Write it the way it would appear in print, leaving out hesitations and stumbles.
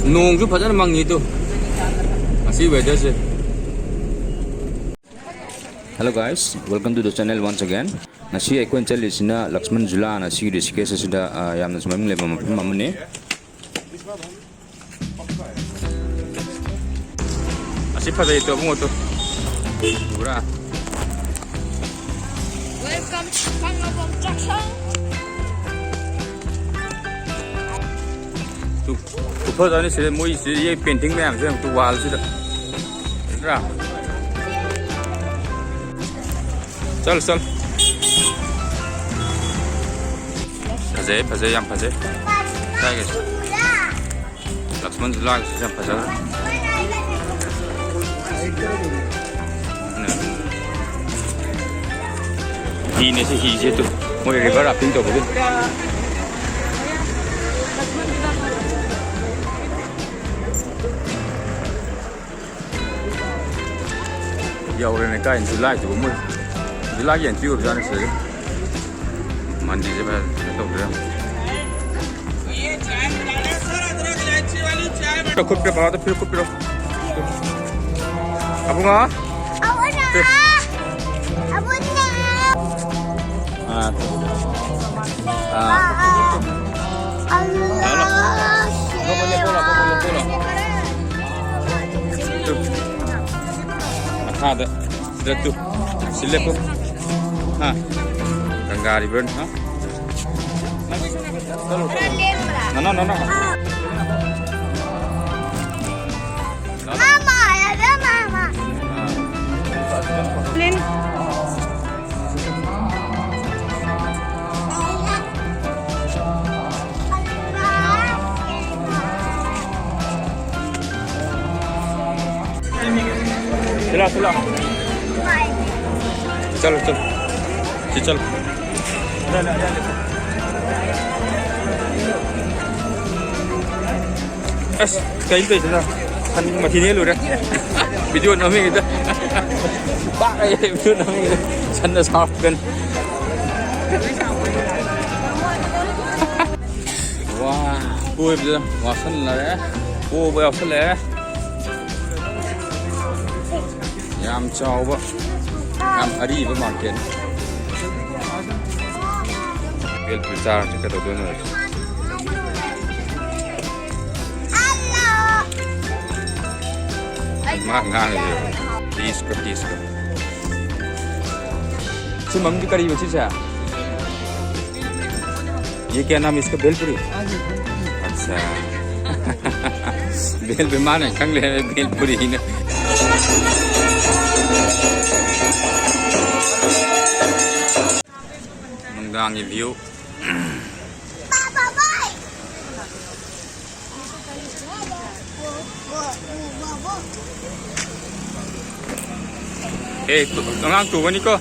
nung chút phải mang itu. Masih weather sih. Hello guys, welcome to the channel once again. Nasi aku yang cari sini Lakshman Jula nasi di sini sudah yang nasi memang lebih mampu ni. Nasi pada itu apa tu? Murah. Welcome to Pangabong Junction. Tu pada ni sih mau isi ye painting ni yang tu wall sih dah. Murah. Chal. Paze yang paze. Saya guys. Lakshman Jula yang paze. Ini sih hijau tu. Mau river rafting tu betul. Ya orang ni kan Julai tu mau. Julai yang tu berjalan sih. Mandi je ber tu ber. Cukup berapa tu? Cukup berapa? Apa ngah? Ada sudah tu silap tu Gangga River no Mama, ada mama. Lin. चला चलो चल cái gì thế nào anh mà thì nhớ luôn đấy video nó mới người bác ấy video nó mới chân là sao gần wow vui bây giờ wow sân là đấy ô bây giờ sân là Yam chow ba, yam hari ba market. Bel pizza kita tu dua ni. Mak ngang je. Disco. Semang di kari macam apa? ये क्या नाम इसका भेलपुरी अच्छा भेल बेमान है कंगले भेलपुरी ही ना मंगांगी view eh, orang tu ni ko